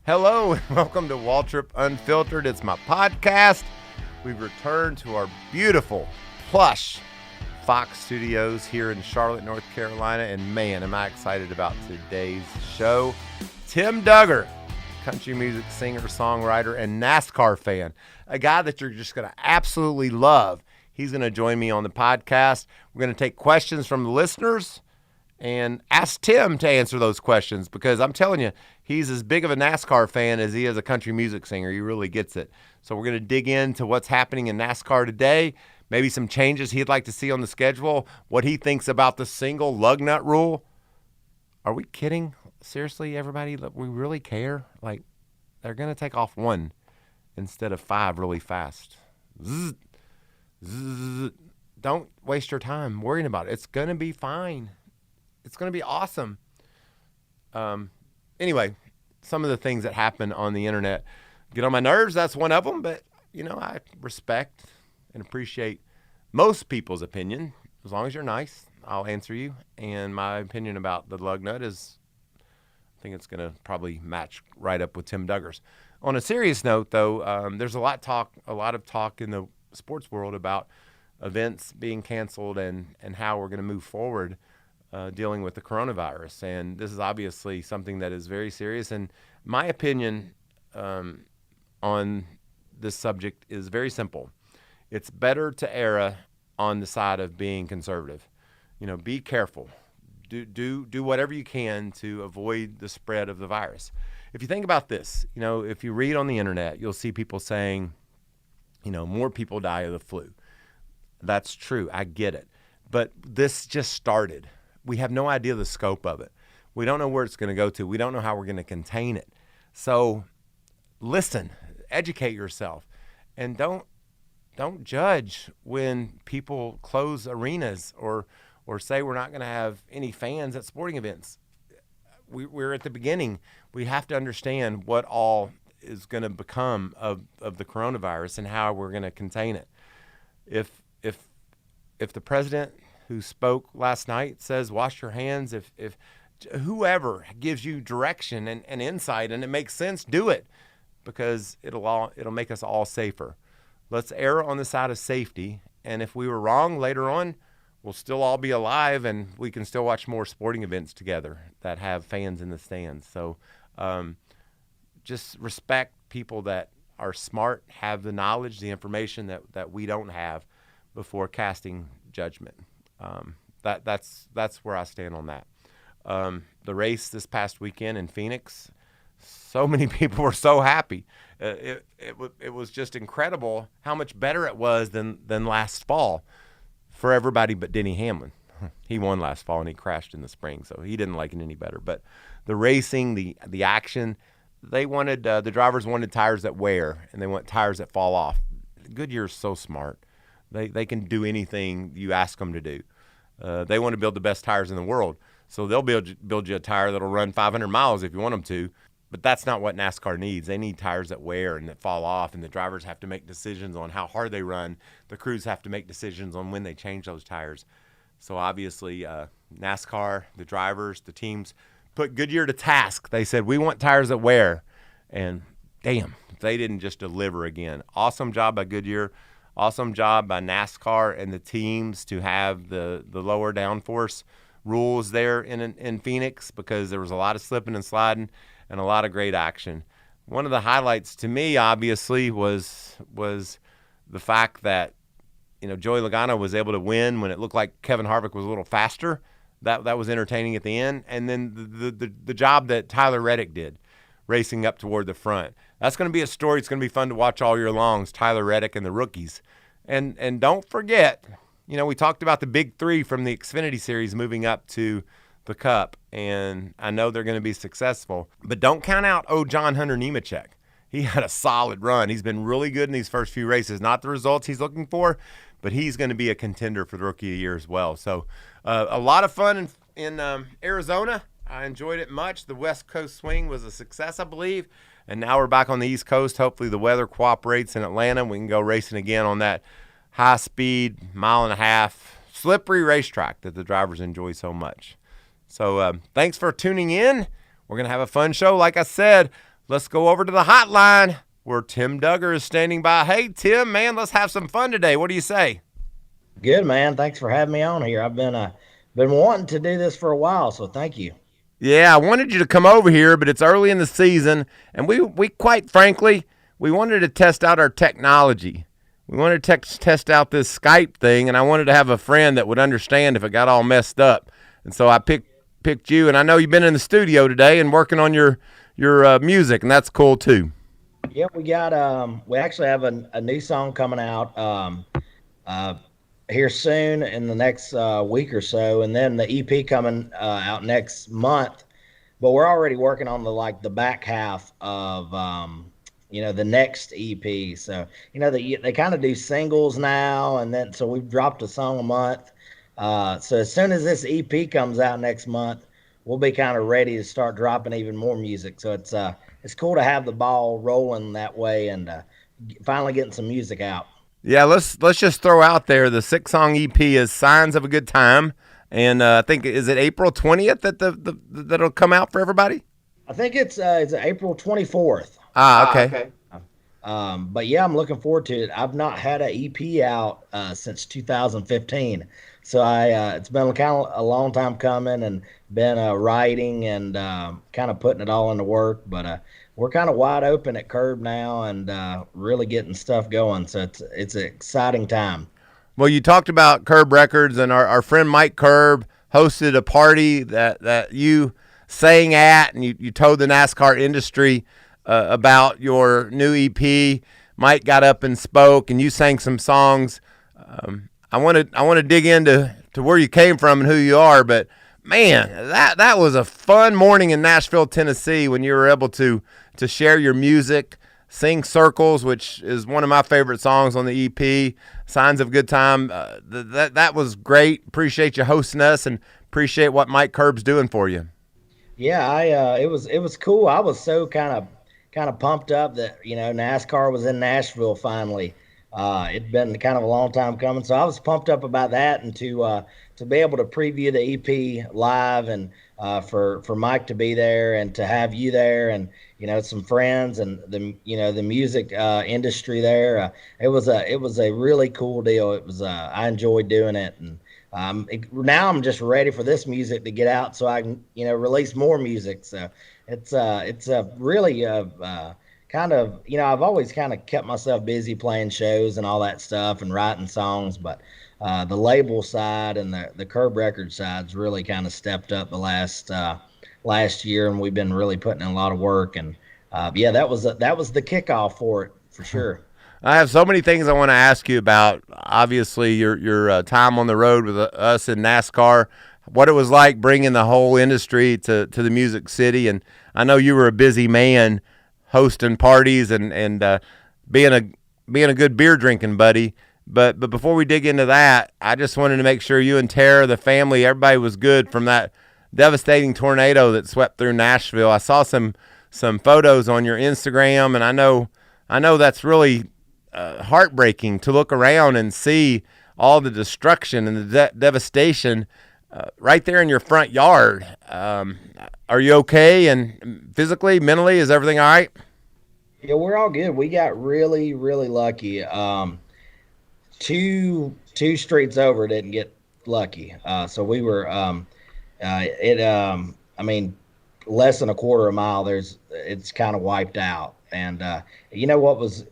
Hello and welcome to Waltrip Unfiltered. It's my podcast. We've returned to our beautiful, plush Fox studios here in Charlotte, North Carolina. And man, am I excited about today's show. Tim Duggar, country music singer, songwriter, and NASCAR fan. A guy that you're just going to absolutely love. He's going to join me on the podcast. We're going to take questions from the listeners and ask Tim to answer those questions because I'm telling you, he's as big of a NASCAR fan as he is a country music singer. He really gets it. So we're going to dig into what's happening in NASCAR today, maybe some changes he'd like to see on the schedule, what he thinks about the single lug nut rule. Are we kidding? Seriously, everybody? We really care? Like, they're going to take off one instead of five really fast. Zzz, zzz. Don't waste your time worrying about it. It's going to be fine. It's going to be awesome. Anyway, some of the things that happen on the internet get on my nerves. That's one of them. But, I respect and appreciate most people's opinion. As long as you're nice, I'll answer you. And my opinion about the lug nut is, I think it's going to probably match right up with Tim Duggar's. On a serious note, though, there's a lot of talk in the sports world about events being canceled and how we're going to move forward dealing with the coronavirus. And this is obviously something that is very serious. And my opinion on this subject is very simple. It's better to err on the side of being conservative. Be careful. Do whatever you can to avoid the spread of the virus. If you think about this, if you read on the internet, you'll see people saying, more people die of the flu. That's true. I get it. But this just started. We have no idea the scope of it. We don't know where it's going to go to. We don't know how we're going to contain it. So listen, educate yourself, and don't judge when people close arenas or say we're not going to have any fans at sporting events. We're at the beginning. We have to understand what all is going to become of the coronavirus and how we're going to contain it. If the president who spoke last night says wash your hands, if whoever gives you direction and insight and it makes sense, do it, because it'll make us all safer. Let's err on the side of safety, and if we were wrong later on, we'll still all be alive and we can still watch more sporting events together that have fans in the stands. So just respect people that are smart, have the knowledge, the information that we don't have before casting judgment. That's where I stand on that. The race this past weekend in Phoenix, so many people were so happy. It was just incredible how much better it was than last fall for everybody but Denny Hamlin. He won last fall and he crashed in the spring, so he didn't like it any better. But the racing, the action, they wanted the drivers wanted tires that wear, and they want tires that fall off. Goodyear's so smart. They can do anything you ask them to do. They want to build the best tires in the world, so they'll build you a tire that'll run 500 miles if you want them to. But that's not what NASCAR needs. They need tires that wear and that fall off, and the drivers have to make decisions on how hard they run. The crews have to make decisions on when they change those tires. So obviously, NASCAR, the drivers, the teams put Goodyear to task. They said, we want tires that wear. And damn, they didn't just deliver again. Awesome job by Goodyear. Awesome job by NASCAR and the teams to have the lower downforce rules there in Phoenix, because there was a lot of slipping and sliding and a lot of great action. One of the highlights to me, obviously, was the fact that Joey Logano was able to win when it looked like Kevin Harvick was a little faster. That was entertaining at the end. And then the job that Tyler Reddick did, racing up toward the front. That's going to be a story. It's going to be fun to watch all year long. It's Tyler Reddick and the rookies. And don't forget, we talked about the big three from the Xfinity Series moving up to the Cup, and I know they're going to be successful. But don't count out John Hunter Nemechek. He had a solid run. He's been really good in these first few races. Not the results he's looking for, but he's going to be a contender for the Rookie of the Year as well. So a lot of fun in Arizona. I enjoyed it much. The West Coast swing was a success, I believe. And now we're back on the East Coast. Hopefully the weather cooperates in Atlanta. We can go racing again on that high-speed, mile-and-a-half, slippery racetrack that the drivers enjoy so much. So thanks for tuning in. We're going to have a fun show. Like I said, Let's go over to the hotline where Tim Duggar is standing by. Hey, Tim, man, let's have some fun today. What do you say? Good man. Thanks for having me on here. I've been wanting to do this for a while, so thank you. Yeah, I wanted you to come over here, but it's early in the season, and we quite frankly, we wanted to test out our technology. We wanted to test out this Skype thing, and I wanted to have a friend that would understand if it got all messed up. And so I picked you, and I know you've been in the studio today and working on your music, and that's cool too. Yeah, we actually have a new song coming out uh here soon in the next week or so, and then the EP coming out next month. But we're already working on the back half of the next EP. So they kind of do singles now, and then so we've dropped a song a month. So as soon as this EP comes out next month, we'll be kind of ready to start dropping even more music. So it's cool to have the ball rolling that way and finally getting some music out. Yeah, let's just throw out there the 6-song EP is "Signs of a Good Time," and I think is it April 20th that that'll come out for everybody. I think it's April 24th. Ah, okay. But yeah, I'm looking forward to it. I've not had an EP out since 2015, so I it's been kind of a long time coming, and been writing and kind of putting it all into work. But we're kind of wide open at Curb now, and really getting stuff going. So it's an exciting time. Well, you talked about Curb Records, and our friend Mike Curb hosted a party that you sang at, and you told the NASCAR industry about your new EP. Mike got up and spoke, and you sang some songs. I want to dig into where you came from and who you are, but man, that was a fun morning in Nashville, Tennessee, when you were able to share your music, sing "Circles," which is one of my favorite songs on the EP. "Signs of Good Time." That was great. Appreciate you hosting us, and appreciate what Mike Curb's doing for you. Yeah, I it was cool. I was so kind of pumped up that NASCAR was in Nashville finally. It'd been kind of a long time coming, so I was pumped up about that, and to be able to preview the EP live, and for Mike to be there and to have you there, and some friends and the music industry there. It was a really cool deal. I enjoyed doing it, and now I'm just ready for this music to get out so I can release more music. So it's really kind of I've always kind of kept myself busy playing shows and all that stuff and writing songs, but the label side and the Curb Record side's really kind of stepped up the last year, and we've been really putting in a lot of work. And yeah, that was the kickoff for it for sure. I have so many things I want to ask you about. Obviously, your time on the road with us in NASCAR, what it was like bringing the whole industry to the Music City, and I know you were a busy man hosting parties and being a good beer drinking buddy. But before we dig into that, I just wanted to make sure you and Tara, the family, everybody was good from that devastating tornado that swept through Nashville. I saw some photos on your Instagram, and I know that's really heartbreaking to look around and see all the destruction and the devastation right there in your front yard. Are you okay? And physically, mentally, is everything all right? Yeah, we're all good. We got really, really lucky. Two streets over didn't get lucky. So we were it I mean, less than a quarter of a mile. It's kind of wiped out. And what was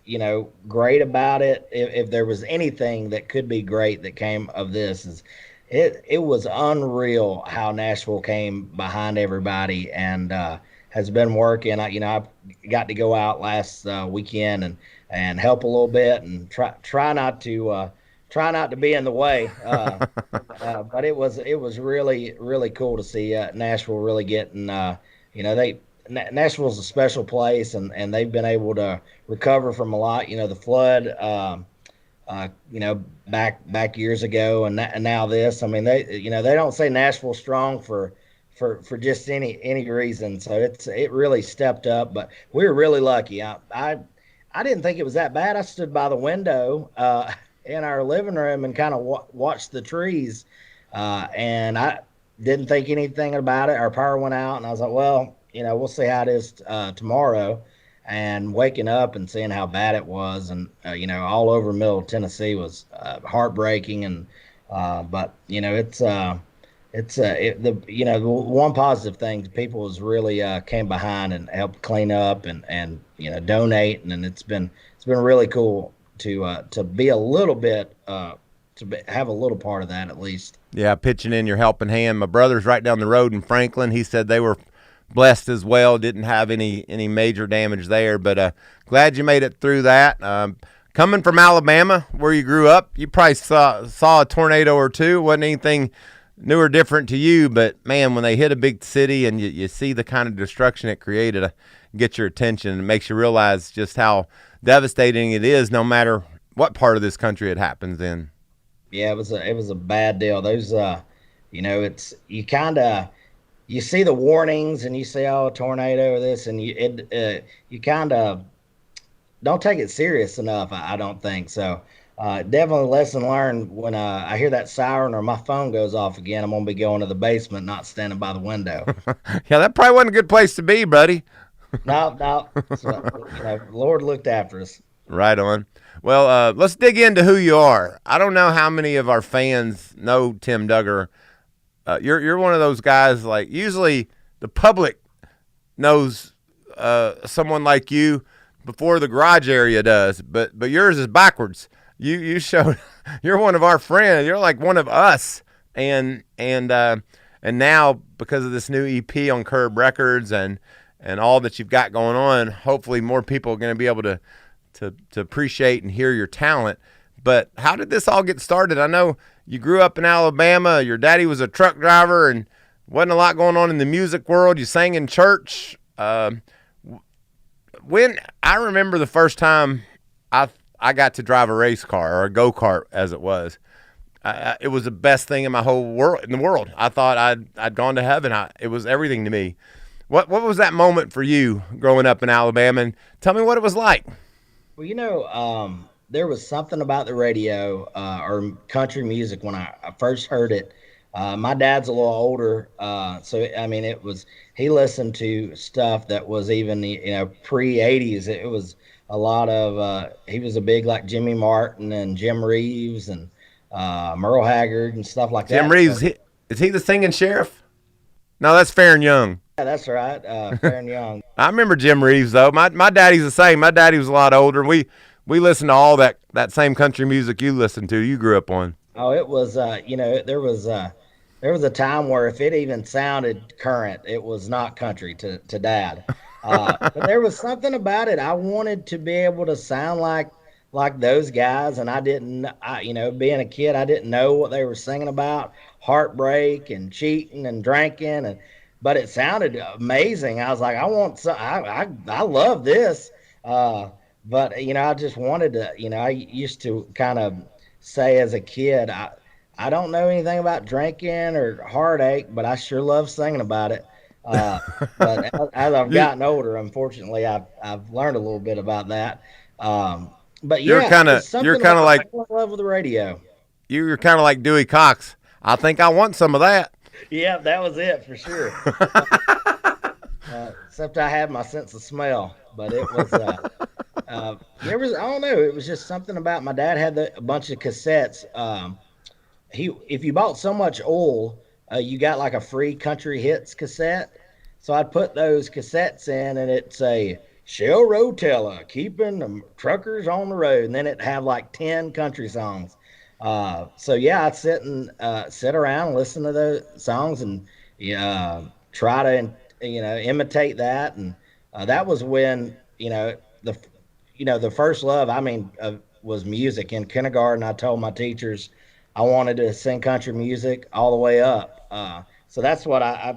great about it, if there was anything that could be great that came of this, is it was unreal how Nashville came behind everybody, and has been working. I got to go out last weekend and help a little bit, and try not to be in the way. But it was really, really cool to see Nashville really getting they Nashville's a special place, and they've been able to recover from a lot. The flood, back years ago, and now this. I mean, they don't say Nashville's strong for just any reason. So it really stepped up. But we were really lucky. I didn't think it was that bad. I stood by the window in our living room and kind of watched the trees, and I didn't think anything about it. Our power went out, and I was like, well, we'll see how it is tomorrow. And waking up and seeing how bad it was, and all over Middle Tennessee was heartbreaking. And but the one positive thing, people was really came behind and helped clean up and donate, and it's been really cool to be a little bit have a little part of that at least. Yeah, pitching in your helping hand. My brother's right down the road in Franklin. He said they were blessed as well. Didn't have any major damage there, but glad you made it through that. Coming from Alabama, where you grew up, you probably saw a tornado or two. Wasn't anything new or different to you, but man, when they hit a big city and you see the kind of destruction it created, get your attention and makes you realize just how devastating it is, no matter what part of this country it happens in. Yeah, it was a bad deal. Those it's you see the warnings and you say, oh, a tornado or this, and you kind of don't take it serious enough. I don't think so. Definitely lesson learned. When I hear that siren or my phone goes off again, I'm gonna be going to the basement, not standing by the window. Yeah, that probably wasn't a good place to be, buddy. No, no. So, Lord looked after us. Right on. Well, let's dig into who you are. I don't know how many of our fans know Tim Duggar. You're one of those guys, like, usually the public knows someone like you before the garage area does, but yours is backwards. You showed you're one of our friends. You're like one of us, and now because of this new EP on Curb Records and all that you've got going on, hopefully more people are going to be able to appreciate and hear your talent. But how did this all get started? I know you grew up in Alabama. Your daddy was a truck driver and wasn't a lot going on in the music world. You sang in church. When I remember the first time I got to drive a race car, or a go-kart as it was, it was the best thing in the world. I thought I'd gone to heaven. It was everything to me. What was that moment for you growing up in Alabama? And tell me what it was like. Well, there was something about the radio or country music when I first heard it. My dad's a little older, so I mean, he listened to stuff that was even pre-'80s. It was a lot of he was a big, like, Jimmy Martin and Jim Reeves and Merle Haggard and stuff like that. Jim Reeves, is he the singing sheriff? No, that's Fair and Young. Yeah, that's right, Fair and Young. I remember Jim Reeves, though. My daddy's the same. My daddy was a lot older. We listened to all that same country music you listened to, you grew up on. Oh, it was, there was a time where if it even sounded current, it was not country to Dad. But there was something about it. I wanted to be able to sound like those guys, and being a kid, I didn't know what they were singing about, heartbreak and cheating and drinking, but it sounded amazing. I was like, I love this. But I just wanted to, I used to kind of say as a kid, I don't know anything about drinking or heartache, but I sure love singing about it. But as I've gotten older, unfortunately, I've learned a little bit about that. But yeah, you're kind of like, I love with the radio. You're kind of like Dewey Cox. I think I want some of that. Yeah, that was it for sure. Except I had my sense of smell, but it was. I don't know. It was just something about my dad had a bunch of cassettes. If you bought so much oil, you got like a free country hits cassette. So I'd put those cassettes in, and it'd say Shell Rotella, keeping the truckers on the road, and then it'd have like 10 country songs. So yeah, I'd sit around and listen to those songs and try to imitate that. And that was when the first love, was music. In kindergarten, I told my teachers I wanted to sing country music all the way up. So that's what I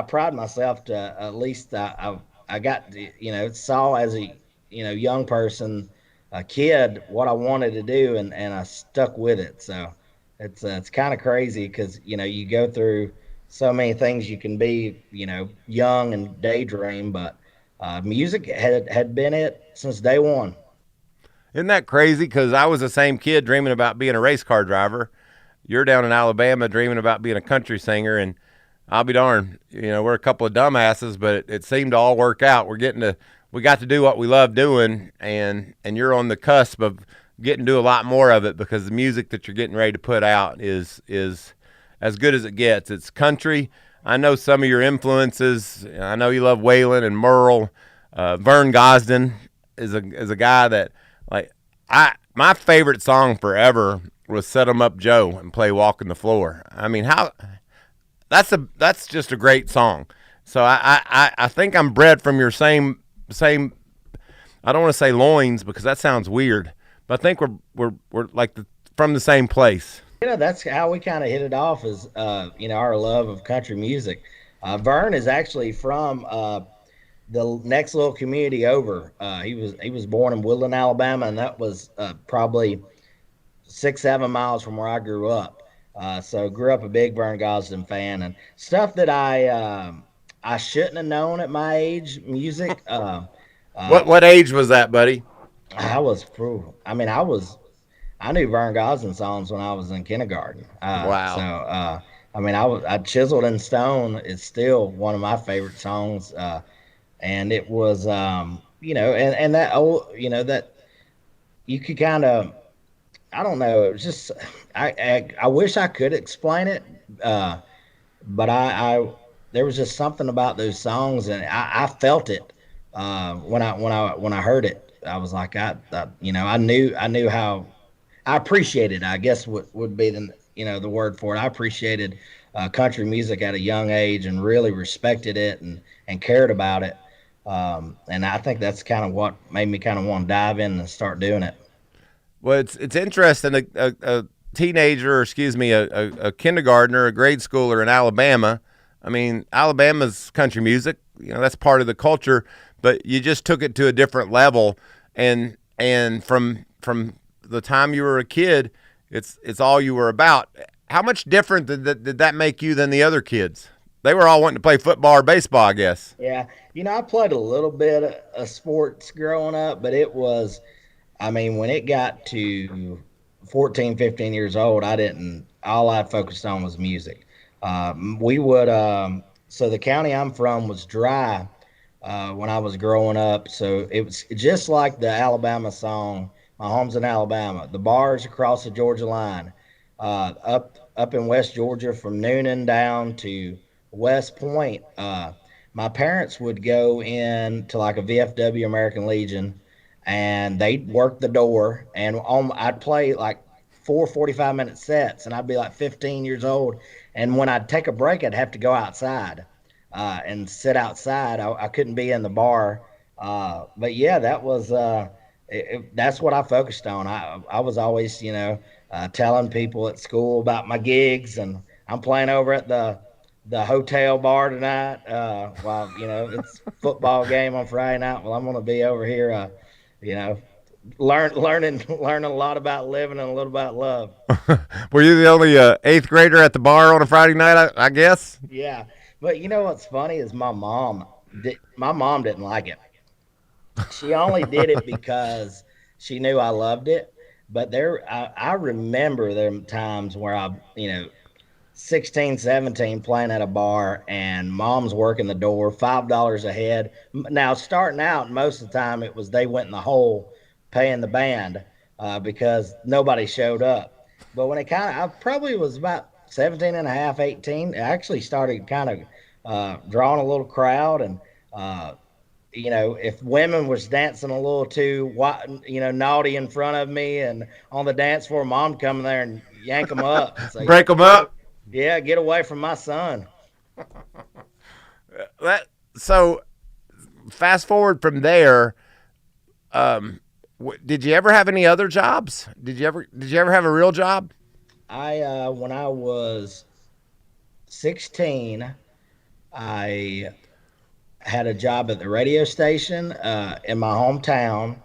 pride myself to. At least I got to, saw as a young person, a kid, what I wanted to do, and I stuck with it. So it's kind of crazy because you go through so many things. You can be young and daydream, but music had been it since day one. Isn't that crazy? Because I was the same kid dreaming about being a race car driver. You're down in Alabama dreaming about being a country singer, and I'll be darned. We're a couple of dumbasses, but it seemed to all work out. We got to do what we love doing, and you're on the cusp of getting to do a lot more of it because the music that you're getting ready to put out is as good as it gets. It's country. I know some of your influences. I know you love Waylon and Merle. Vern Gosdin is a guy that, like, my favorite song forever was "Set 'Em Up Joe" and play "Walking the Floor." I mean, how that's just a great song. So I think I'm bred from your same. I don't want to say loins because that sounds weird, but I think we're like from the same place. That's how we kind of hit it off is, our love of country music. Vern is actually from the next little community over. He was born in Woodland, Alabama, and that was probably 6-7 miles from where I grew up. So grew up a big Vern Gosdin fan and stuff that I shouldn't have known at my age. Music. What age was that, buddy? I was, I mean, I knew Vern Gosdin songs when I was in kindergarten. So, Wow. I mean, I Chiseled in Stone is still one of my favorite songs. And it was, and that old, that you could kind of, I don't know. It was just, I wish I could explain it. Uh, but there was just something about those songs and I felt it, when I heard it. I was like, I knew how I appreciated, I guess would be the word for it. I appreciated country music at a young age and really respected it and cared about it. And I think that's kind of what made me kind of want to dive in and start doing it. Well, it's interesting. A teenager, or excuse me, a kindergartner, a grade schooler in Alabama. I mean, Alabama's country music. That's part of the culture, but you just took it to a different level. And from the time you were a kid, it's all you were about. How much different did that make you than the other kids? They were all wanting to play football or baseball, I guess. Yeah, I played a little bit of sports growing up, but it was, I mean, when it got to 14, 15 years old, all I focused on was music. So the county I'm from was dry when I was growing up. So it was just like the Alabama song, My Home's in Alabama. The bars across the Georgia line, up in West Georgia from Noonan down to West Point. My parents would go in to like a VFW American Legion and they'd work the door and I'd play like 4 45-minute sets and I'd be like 15 years old. And when I'd take a break, I'd have to go outside and sit outside. I couldn't be in the bar. But yeah, that's what I focused on. I was always, telling people at school about my gigs and I'm playing over at the hotel bar tonight. While it's football game on Friday night. Well, I'm going to be over here, you know, learning a lot about living and a little about love. Were you the only eighth grader at the bar on a Friday night? I guess. Yeah, but you know what's funny is my mom didn't like it. She only did it because she knew I loved it. But I remember there times where 16, 17, playing at a bar and mom's working the door, $5 a head. Now, starting out, most of the time it was they went in the hole paying the band because nobody showed up. But when I probably was about 17 and a half, 18, I actually started kind of drawing a little crowd. And, if women was dancing a little too, naughty in front of me and on the dance floor, mom come there and yank them up and say, Break them up. yeah, get away from my son. So fast forward from there. Did you ever have any other jobs? Did you ever have a real job? When I was 16, I had a job at the radio station in my hometown.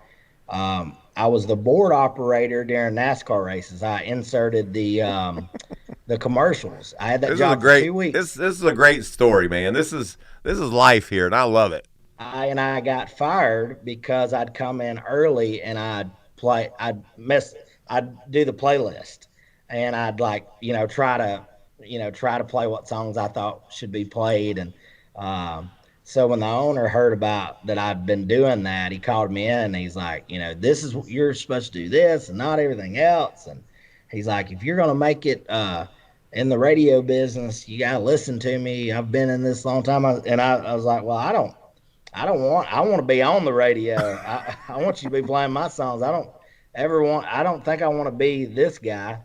I was the board operator during NASCAR races. I inserted the commercials. I had that job for 2 weeks. This is a great story, man. This is life here, and I love it. I got fired because I'd come in early and I'd do the playlist and I'd try to try to play what songs I thought should be played. And um, so when the owner heard about that I'd been doing that, he called me in and he's like, this is you're supposed to do this and not everything else. And he's like, if you're gonna make it in the radio business, you gotta listen to me. I've been in this long time. I was like, well, I want to be on the radio. I want you to be playing my songs. I don't think I want to be this guy.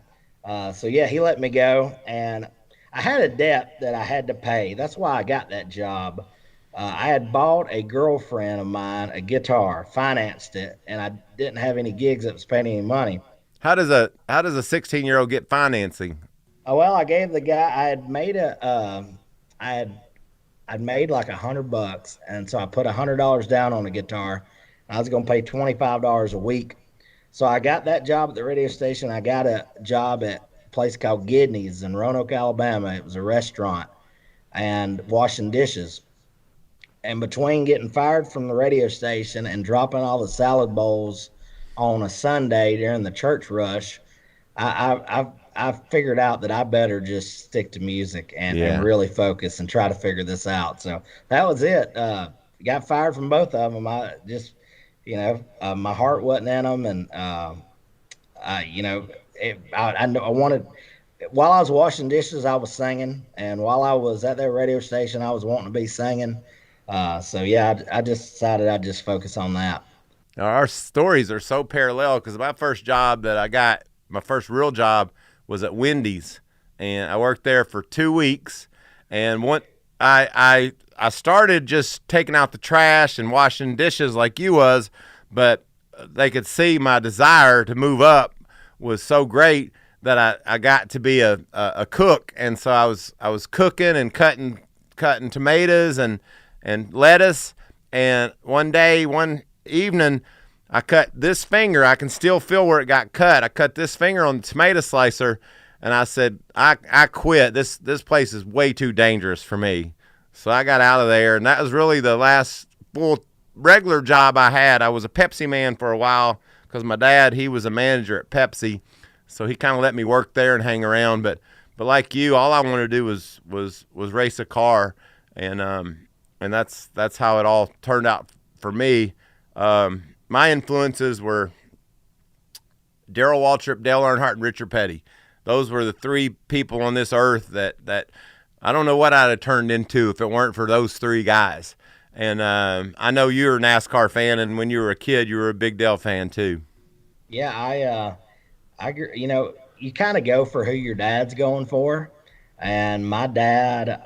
So yeah, he let me go, and I had a debt that I had to pay. That's why I got that job. I had bought a girlfriend of mine a guitar, financed it, and I didn't have any gigs that was paying any money. How does a 16-year-old get financing? Well, I gave the guy. I had I'd made like $100, and so I put $100 down on the guitar. I was going to pay $25 a week. So I got that job at the radio station. I got a job at a place called Gidney's in Roanoke, Alabama. It was a restaurant and washing dishes. And between getting fired from the radio station and dropping all the salad bowls on a Sunday during the church rush, I figured out that I better just stick to music and Yeah. really focus and try to figure this out. So that was it. Got fired from both of them. I just, my heart wasn't in them, and I wanted. While I was washing dishes, I was singing, and while I was at that radio station, I was wanting to be singing. So yeah, I just decided I'd just focus on that. Our stories are so parallel because my first job that I got, my first real job, was at Wendy's, and I worked there for 2 weeks. And I started just taking out the trash and washing dishes like you was, but they could see my desire to move up was so great that I got to be a cook, and so I was cooking and cutting tomatoes and lettuce. And one evening, I cut this finger. I can still feel where it got cut. I cut this finger on the tomato slicer, and I said, I quit. This place is way too dangerous for me. So I got out of there, and that was really the last full regular job I had. I was a Pepsi man for a while because my dad, he was a manager at Pepsi, so he kind of let me work there and hang around. But like you, all I wanted to do was race a car, and that's how it all turned out for me. My influences were Darrell Waltrip, Dale Earnhardt, and Richard Petty. Those were the three people on this earth that I don't know what I'd have turned into if it weren't for those three guys. And I know you're a NASCAR fan, and when you were a kid, you were a big Dale fan too. Yeah, you kind of go for who your dad's going for. And my dad,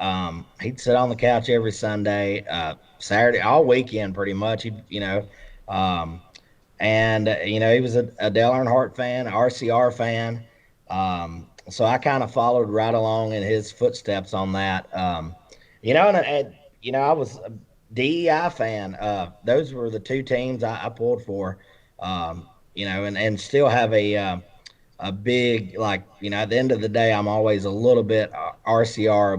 he'd sit on the couch every Sunday, Saturday, all weekend pretty much. Um, and he was a Dale Earnhardt fan, RCR fan. So I kind of followed right along in his footsteps on that. I was a DEI fan. Those were the two teams I pulled for. And still have a big, like, at the end of the day, I'm always a little bit RCR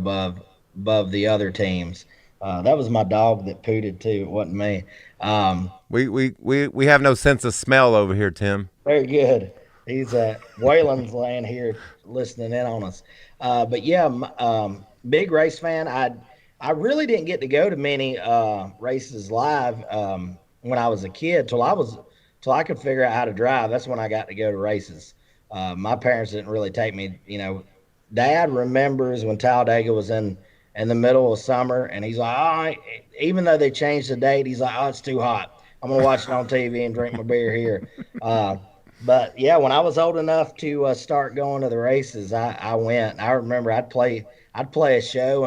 above the other teams. That was my dog that pooted too. It wasn't me. We have no sense of smell over here, Tim. Very good. He's Waylon's laying here listening in on us. But yeah, big race fan. I really didn't get to go to many races live when I was a kid till I could figure out how to drive. That's when I got to go to races. My parents didn't really take me. Dad remembers when Talladega was in the middle of summer, and he's like, even though they changed the date, he's like, oh, it's too hot. I'm gonna watch it on TV and drink my beer here. But yeah, when I was old enough to start going to the races, I went. I remember I'd play a show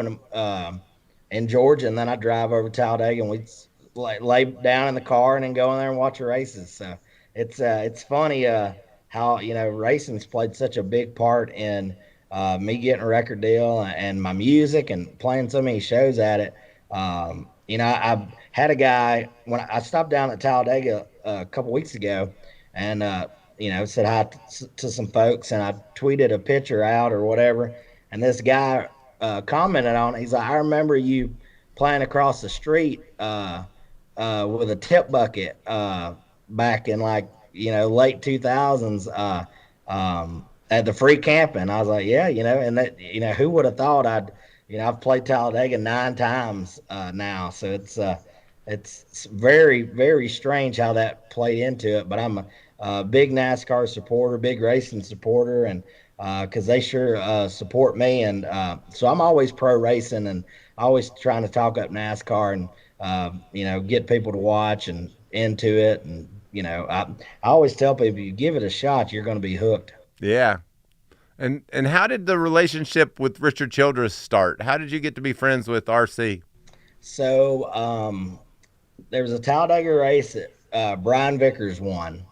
in Georgia, and then I'd drive over to Talladega, and we'd lay down in the car and then go in there and watch the races. So it's funny how racing's played such a big part in me getting a record deal and my music and playing so many shows at it. I had a guy when I stopped down at Talladega a couple weeks ago, and said hi to some folks, and I tweeted a picture out or whatever, and this guy commented on it. He's like, I remember you playing across the street with a tip bucket back in, like, late 2000s. at the free camping. I was like, yeah, and that, who would have thought I've played Talladega 9 times now. So it's very, very strange how that played into it. But I'm a big NASCAR supporter, big racing supporter, and because they sure support me. And so I'm always pro racing and always trying to talk up NASCAR and, get people to watch and into it. And, I always tell people, you give it a shot, you're going to be hooked. Yeah. And how did the relationship with Richard Childress start? How did you get to be friends with RC? So there was a Talladega race that Brian Vickers won.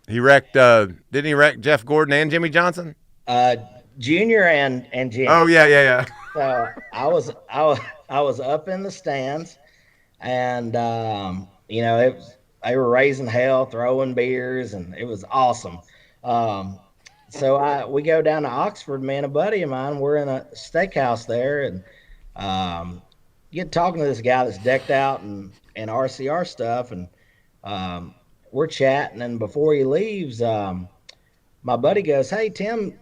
He wrecked. Didn't he wreck Jeff Gordon and Jimmy Johnson? Uh, Junior and Jimmy. Oh yeah. So I was up in the stands, and they were raising hell, throwing beers, and it was awesome. Um, so we go down to Oxford, me and a buddy of mine. We're in a steakhouse there, and get talking to this guy that's decked out in RCR stuff, and um, we're chatting. And before he leaves, my buddy goes, "Hey, Tim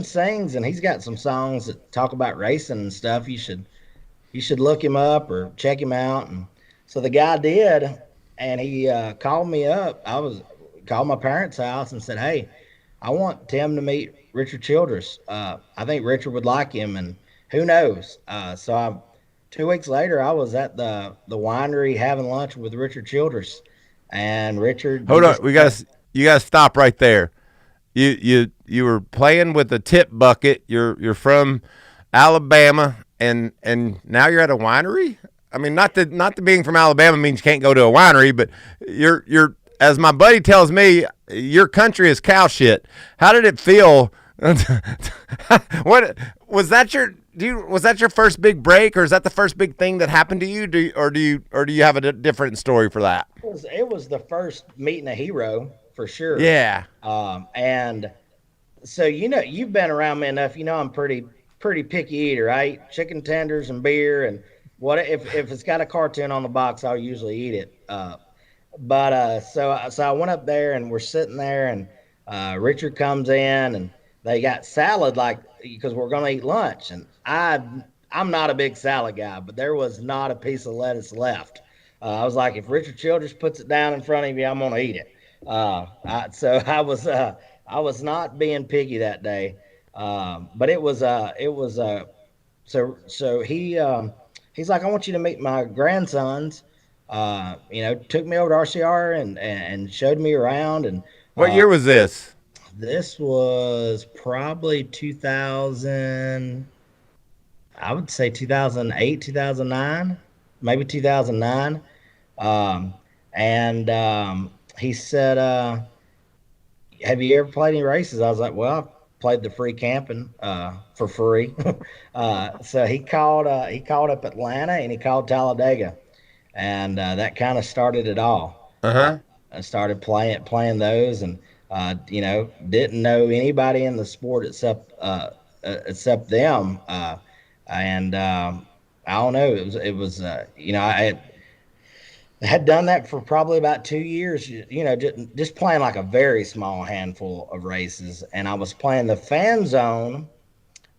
sings, and he's got some songs that talk about racing and stuff. You should look him up or check him out." And so the guy did, and he called me up. Called my parents' house and said, "Hey, I want Tim to meet Richard Childress. I think Richard would like him, and who knows?" 2 weeks later, I was at the winery having lunch with Richard Childress, and Richard. Hold on, you gotta stop right there. You were playing with a tip bucket. You're from Alabama, and now you're at a winery. I mean, not that being from Alabama means you can't go to a winery, but you're as my buddy tells me, your country is cow shit. How did it feel? What was that was that your first big break, or is that the first big thing that happened to you? Do you have a different story for that? It was the first meeting a hero for sure. Yeah. And so you've been around me enough. I'm pretty picky eater, right? Chicken tenders and beer, and what if it's got a cartoon on the box, I'll usually eat it. So I went up there, and we're sitting there, and Richard comes in, and they got salad, because we're gonna eat lunch, and I'm not a big salad guy, but there was not a piece of lettuce left. I was like, if Richard Childress puts it down in front of me, I'm gonna eat it. I was not being picky that day, but it was so he's like, I want you to meet my grandsons. Took me over to RCR and showed me around. And what year was this? This was probably 2000. I would say 2008, 2009, maybe 2009. And he said, "Have you ever played any races?" I was like, "Well, I've played the free camping for free." So he called up Atlanta, and he called Talladega, and that kind of started it all. I started playing those, and didn't know anybody in the sport except them. And I don't know. It was I had done that for probably about 2 years. Just playing like a very small handful of races, and I was playing the fan zone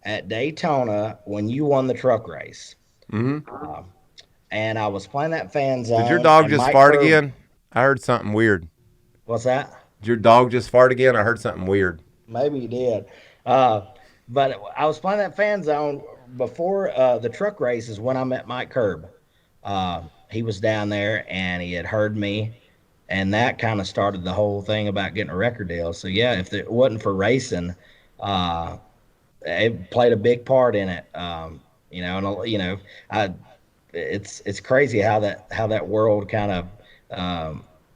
at Daytona when you won the truck race. Mm-hmm. And I was playing that fan zone. Did your dog just fart again? I heard something weird. What's that? Did your dog just fart again? I heard something weird. Maybe he did. But I was playing that fan zone before the truck races when I met Mike Curb. He was down there, and he had heard me, and that kind of started the whole thing about getting a record deal. So yeah, if it wasn't for racing, it played a big part in it. It's crazy how that world kind of,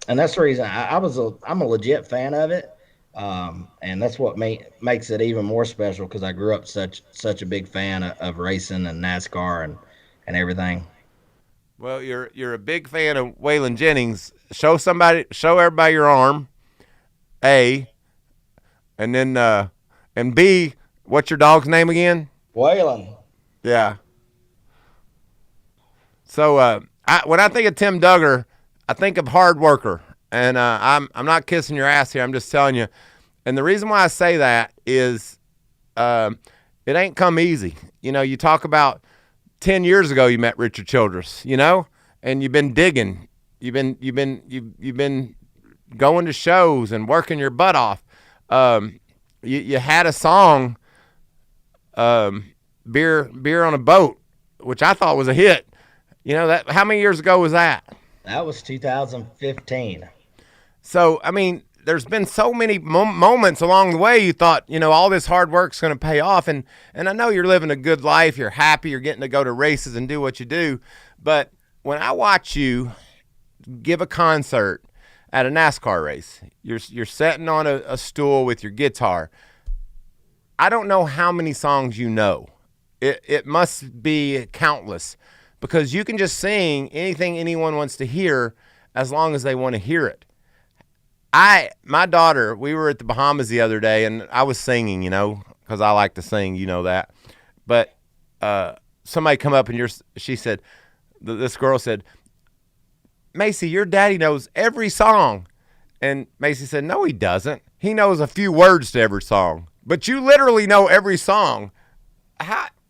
and that's the reason I'm a legit fan of it. And that's what makes it even more special, because I grew up such a big fan of racing and NASCAR and everything. Well, you're a big fan of Waylon Jennings. Show everybody your arm, A, and then and B, what's your dog's name again? Waylon. Yeah. So when I think of Tim Duggar, I think of hard worker, and I'm not kissing your ass here. I'm just telling you, And the reason why I say that is it ain't come easy. You know, you talk about 10 years ago you met Richard Childress, you know, and you've been digging. You've been going to shows and working your butt off. You had a song, Beer on a Boat, which I thought was a hit. You know, that how many years ago was that? That was 2015. So, I mean, there's been so many moments along the way you thought, you know, all this hard work's going to pay off. And I know you're living a good life. You're happy. You're getting to go to races and do what you do. But when I watch you give a concert at a NASCAR race, you're sitting on a stool with your guitar. I don't know how many songs you know. It must be countless, because you can just sing anything anyone wants to hear as long as they want to hear it. My daughter, we were at the Bahamas the other day, and I was singing, you know, because I like to sing, you know that. But somebody come up and she said, this girl said, Macy, your daddy knows every song. And Macy said, no, he doesn't. He knows a few words to every song. But you literally know every song.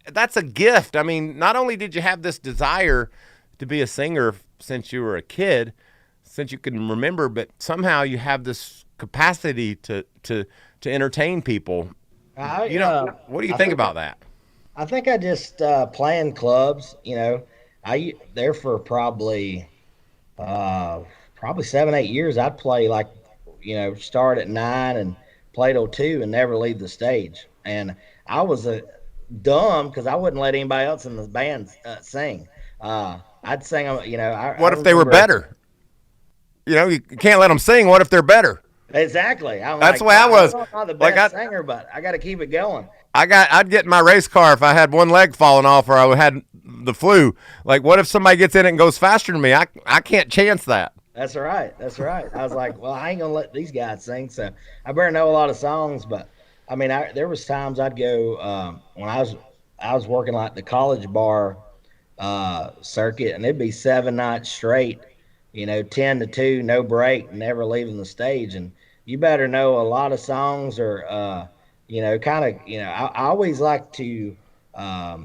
That's a gift. I mean, not only did you have this desire to be a singer since you were a kid, since you can remember, but somehow you have this capacity to entertain people. What do you think about that? I think I just play in clubs. You know, I there for probably 7-8 years. I'd play like, you know, start at 9 and play till 2 and never leave the stage. And I was dumb because I wouldn't let anybody else in the band sing. I'd sing, you know. What if they were better? You know, you can't let them sing. What if they're better? Exactly. That's the way I was. I'm not the best singer, but I got to keep it going. I'd get in my race car if I had one leg falling off or I had the flu. Like, what if somebody gets in it and goes faster than me? I can't chance that. That's right. That's right. I was like, well, I ain't gonna let these guys sing, so I better know a lot of songs. But I mean, there was times I'd go when I was working like the college bar circuit, and it'd be 7 nights straight. You know, 10 to 2, no break, never leaving the stage. And you better know a lot of songs or, you know, kind of, you know, I always like to I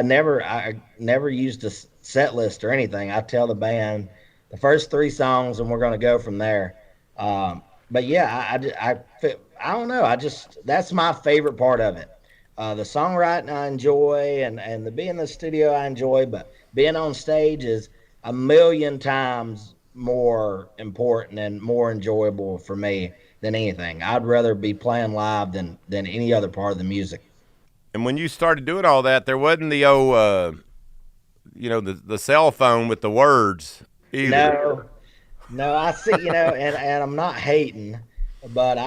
never used a set list or anything. I tell the band the first 3 songs and we're going to go from there. But yeah, I don't know. That's my favorite part of it. The songwriting I enjoy and the being in the studio I enjoy, but being on stage is a million times more important and more enjoyable for me than anything. I'd rather be playing live than any other part of the music. And when you started doing all that, there wasn't the you know, the cell phone with the words either. No, I see, you know, and I'm not hating, but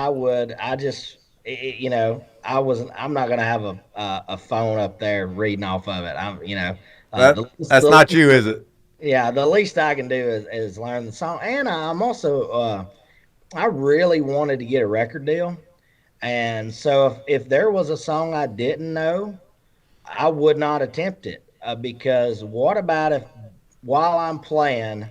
you know, I'm not gonna have a phone up there reading off of it. You know, that's not you, is it? Yeah, the least I can do is learn the song. And I'm also, I really wanted to get a record deal. And so if there was a song I didn't know, I would not attempt it. Because what about if while I'm playing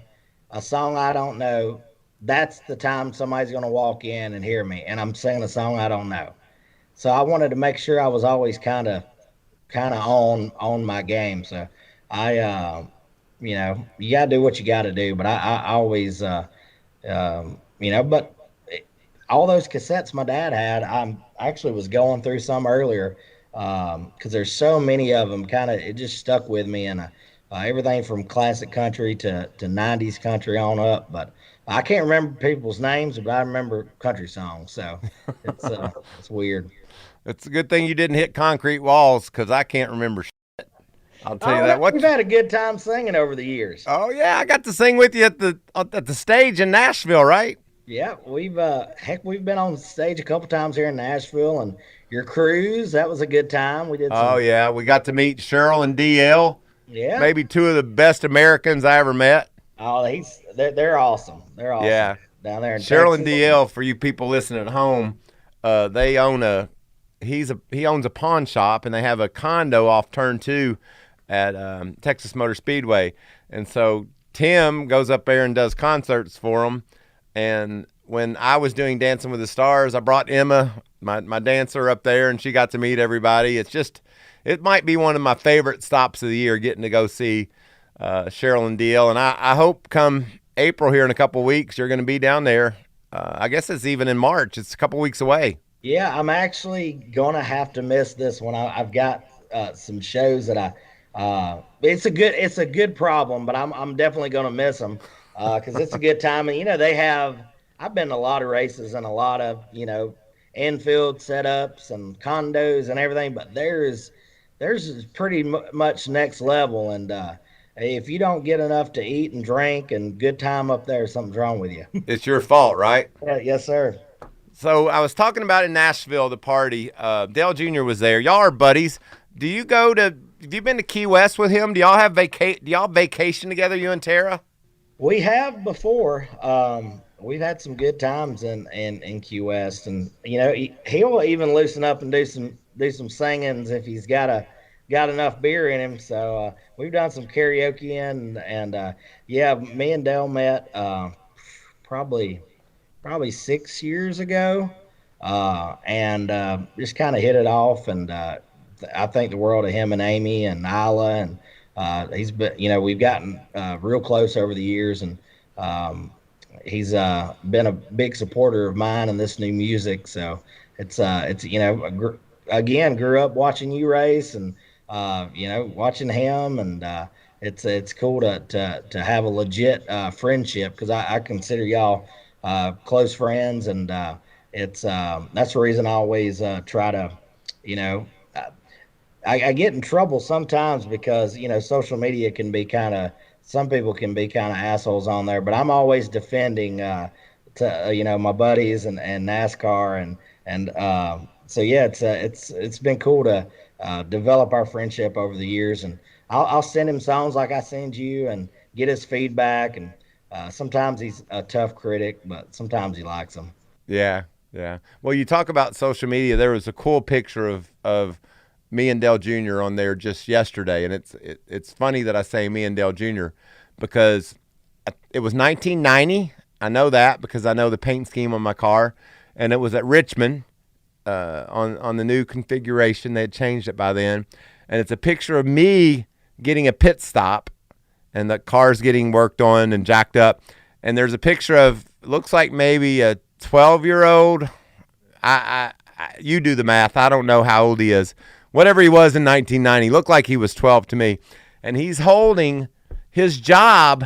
a song I don't know, that's the time somebody's going to walk in and hear me, and I'm singing a song I don't know. So I wanted to make sure I was always kind of on my game. So you know, you got to do what you got to do. But I always, you know, but all those cassettes my dad had, I actually was going through some earlier because there's so many of them. It just stuck with me, and everything from classic country to 90s country on up. But I can't remember people's names, but I remember country songs. So it's weird. It's a good thing you didn't hit concrete walls, because I can't remember shit. I'll tell you that. We've had a good time singing over the years. Oh yeah, I got to sing with you at the stage in Nashville, right? Yeah, we've been on stage a couple times here in Nashville, and your cruise, that was a good time. We did. Oh yeah, we got to meet Cheryl and DL. Yeah, maybe 2 of the best Americans I ever met. Oh, they're awesome. They're awesome. Yeah, down there in Cheryl Texas. and DL, for you people listening at home, they own he owns a pawn shop, and they have a condo off Turn 2 at Texas Motor Speedway. And so Tim goes up there and does concerts for them. And when I was doing Dancing with the Stars, I brought Emma, my dancer, up there, and she got to meet everybody. It might be one of my favorite stops of the year, getting to go see Cheryl and DL. And I hope come April here in a couple of weeks, you're going to be down there. I guess it's even in March. It's a couple weeks away. Yeah, I'm actually gonna have to miss this one. I've got some shows that it's a good problem, but I'm definitely gonna miss them because it's a good time. And they have. I've been to a lot of races and a lot of infield setups and condos and everything, but theirs is pretty much next level. And if you don't get enough to eat and drink and good time up there, something's wrong with you. It's your fault, right? Yeah, yes, sir. So I was talking about in Nashville, the party. Dale Jr. was there. Y'all are buddies. Do you go to? Have you been to Key West with him? Do y'all have Do y'all vacation together, you and Tara? We have before. We've had some good times in Key West, and he'll even loosen up and do some singings if he's got enough beer in him. So we've done some karaoke and yeah, me and Dale met probably 6 years ago, and just kind of hit it off. And I think the world of him and Amy and Isla, and he's been, we've gotten real close over the years, and he's been a big supporter of mine and this new music. So it's again, grew up watching you race and watching him, and it's cool to have a legit friendship, because I consider y'all close friends, and it's that's the reason I always try to, I get in trouble sometimes because social media can be some people can be kind of assholes on there, but I'm always defending to my buddies and NASCAR, and so yeah, it's been cool to develop our friendship over the years. And I'll send him songs like I send you and get his feedback, and sometimes he's a tough critic, but sometimes he likes them. Yeah, yeah. Well, you talk about social media. There was a cool picture of me and Dale Jr. on there just yesterday, and it's funny that I say me and Dale Jr. because it was 1990. I know that because I know the paint scheme on my car, and it was at Richmond on the new configuration. They had changed it by then, and it's a picture of me getting a pit stop, and the car's getting worked on and jacked up. And there's a picture of, looks like maybe a 12-year-old. You do the math. I don't know how old he is. Whatever he was in 1990, looked like he was 12 to me. And he's holding, his job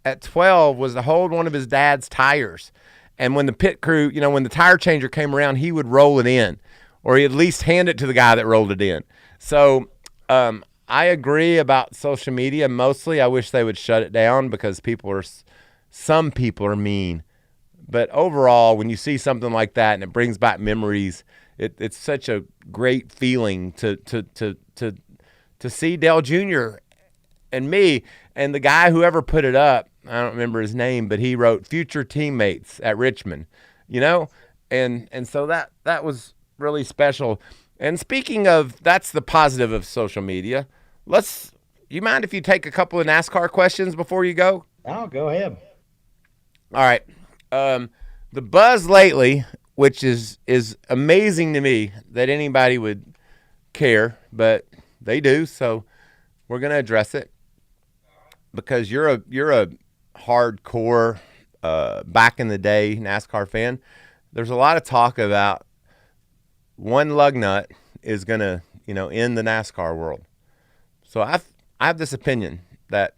at 12 was to hold one of his dad's tires. And when the pit crew, when the tire changer came around, he would roll it in, or he'd at least hand it to the guy that rolled it in. So I agree about social media. Mostly, I wish they would shut it down because some people are mean. But overall, when you see something like that and it brings back memories, it's such a great feeling to see Dale Jr. and me, and the guy whoever put it up. I don't remember his name, but he wrote "future teammates at Richmond," and so that was really special. And speaking of, that's the positive of social media. You mind if you take a couple of NASCAR questions before you go? Oh, go ahead. All right. The buzz lately, which is amazing to me that anybody would care, but they do. So we're going to address it because you're a hardcore back in the day NASCAR fan. There's a lot of talk about one lug nut is going to, end the NASCAR world. So I have this opinion that,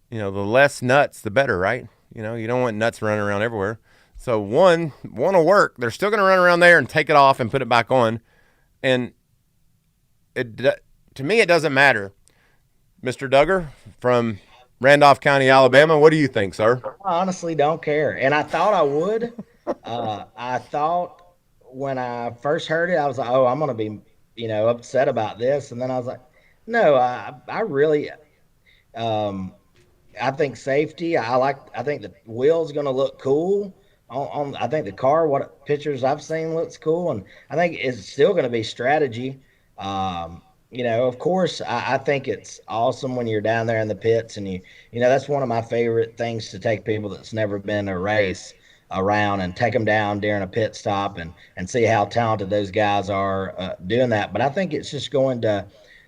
the less nuts, the better, right? You don't want nuts running around everywhere. So one will work. They're still going to run around there and take it off and put it back on. And to me, it doesn't matter. Mr. Duggar from Randolph County, Alabama, what do you think, sir? I honestly don't care. And I thought I would. I thought when I first heard it, I was like, oh, I'm going to be, upset about this. And then I was like, no, I really, I think safety. I think the wheel's going to look cool. I think the car, what pictures I've seen, looks cool, and I think it's still going to be strategy. Of course, I think it's awesome when you're down there in the pits, and that's one of my favorite things to take people that's never been to a race. around and take them down during a pit stop and see how talented those guys are doing that. But I think it's just going to